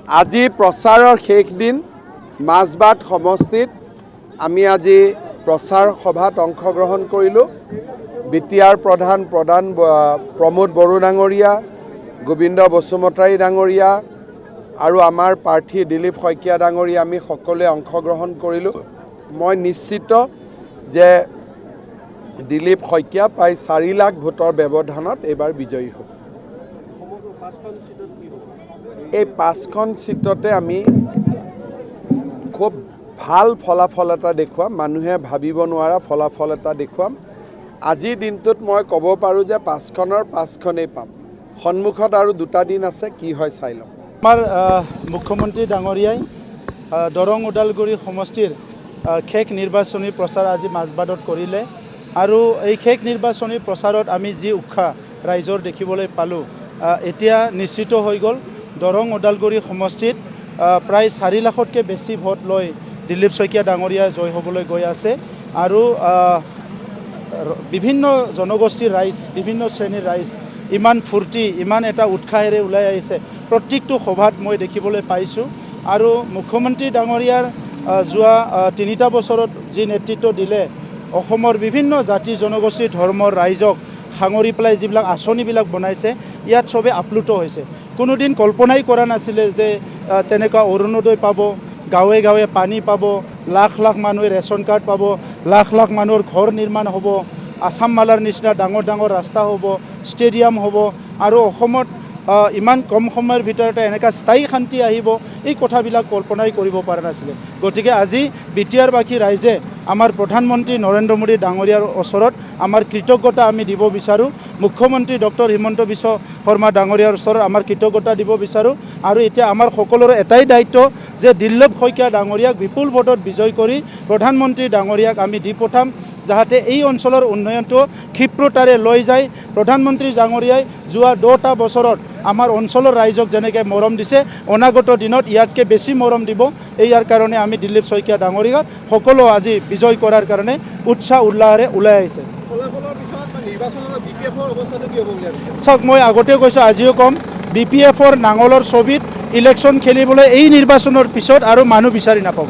আজি প্ৰচাৰৰ শেষ দিন মাজবাট সমষ্টিত আমি আজি প্ৰচাৰ সভাত অংশগ্ৰহণ কৰিলোঁ। বিটিআৰ প্ৰধান প্ৰমোদ বড়ো ডাঙৰীয়া, গোবিন্দ বসুমতাৰী ডাঙৰীয়া আৰু আমাৰ প্ৰাৰ্থী দিলীপ শইকীয়া ডাঙৰীয়া আমি সকলোৱে অংশগ্ৰহণ কৰিলোঁ। মই নিশ্চিত যে দিলীপ শইকীয়া প্ৰায় 4 লাখ ভোটৰ ব্যৱধানত এইবাৰ বিজয়ী হ'ব। এই 5খন সিটতে আমি খুব ভাল ফলাফল এটা দেখুৱাম, মানুহে ভাবিব নোৱাৰা ফলাফল এটা দেখুৱাম। আজিৰ দিনটোত মই ক'ব পাৰোঁ যে 5খনৰ 5খনেই পাম। সন্মুখত আৰু 2টা দিন আছে, কি হয় চাই লম। আমাৰ মুখ্যমন্ত্ৰী ডাঙৰীয়াই দৰং ওদালগুৰি সমষ্টিৰ শেষ নিৰ্বাচনী প্ৰচাৰ আজি মাজবাটত কৰিলে আৰু এই শেষ নিৰ্বাচনী প্ৰচাৰত আমি যি উৎসাহ ৰাইজৰ দেখিবলৈ পালোঁ, এতিয়া নিশ্চিত হৈ গ'ল দৰং ওদালগুৰি সমষ্টিত প্ৰায় 4 লাখতকৈ বেছি ভোট লৈ দিলীপ শইকীয়া ডাঙৰীয়া জয় হ'বলৈ গৈ আছে। আৰু বিভিন্ন জনগোষ্ঠীৰ ৰাইজ, বিভিন্ন শ্ৰেণীৰ ৰাইজ ইমান ফূৰ্তি, ইমান এটা উৎসাহেৰে ওলাই আহিছে, প্ৰত্যেকটো সভাত মই দেখিবলৈ পাইছোঁ। আৰু মুখ্যমন্ত্ৰী ডাঙৰীয়াৰ যোৱা 3টা বছৰত যি নেতৃত্ব দিলে, অসমৰ বিভিন্ন জাতি জনগোষ্ঠী ধৰ্মৰ ৰাইজক সাঙুৰি পেলাই যিবিলাক আঁচনিবিলাক বনাইছে, ইয়াত চবে আপ্লুত হৈছে। কোনোদিন কল্পনাই কৰা নাছিলে যে তেনেকুৱা অৰুণোদয় পাব, গাঁৱে গাঁৱে পানী পাব, লাখ লাখ মানুহে ৰেচন কাৰ্ড পাব, লাখ লাখ মানুহৰ ঘৰ নিৰ্মাণ হ'ব, আছাম মালাৰ নিচিনা ডাঙৰ ডাঙৰ ৰাস্তা হ'ব, ষ্টেডিয়াম হ'ব আৰু অসমত ইমান কম সময়ৰ ভিতৰতে এনেকুৱা স্থায়ী শান্তি আহিব, এই কথাবিলাক কল্পনাই কৰিব পৰা নাছিলে। গতিকে আজি বিটিআৰবাসী ৰাইজে আমাৰ প্ৰধানমন্ত্ৰী নৰেন্দ্ৰ মোদী ডাঙৰীয়াৰ ওচৰত আমাৰ কৃতজ্ঞতা আমি দিব বিচাৰোঁ। মুখ্যমন্ত্ৰী ডক্টৰ হিমন্ত বিশ্ব শৰ্মা ডাঙৰীয়াৰ ওচৰত আমাৰ কৃতজ্ঞতা দিব বিচাৰোঁ। আৰু এতিয়া আমাৰ সকলোৰে এটাই দায়িত্ব যে দিলীপ শইকীয়া ডাঙৰীয়াক বিপুল ভোটত বিজয় কৰি প্ৰধানমন্ত্ৰী ডাঙৰীয়াক আমি দি পঠাম, যাতে এই অঞ্চলৰ উন্নয়নটো ক্ষিপ্ৰতাৰে লৈ যায়। প্ৰধানমন্ত্ৰী ডাঙৰীয়াই যোৱা 2টা বছৰত আমাৰ অঞ্চলৰ ৰাইজক যেনেকৈ মৰম দিছে, অনাগত দিনত ইয়াতকৈ বেছি মৰম দিব। ইয়াৰ কাৰণে আমি দিলীপ শইকীয়া ডাঙৰীয়াক সকলো আজি বিজয় কৰাৰ কাৰণে উৎসাহ উল্লাহেৰে ওলাই আহিছে। চাওক, মই আগতে কৈছোঁ, আজিও ক'ম, BPFৰ নাঙলৰ ছবিত ইলেকশ্যন খেলিবলৈ এই নিৰ্বাচনৰ পিছত আৰু মানুহ বিচাৰি নাপাব।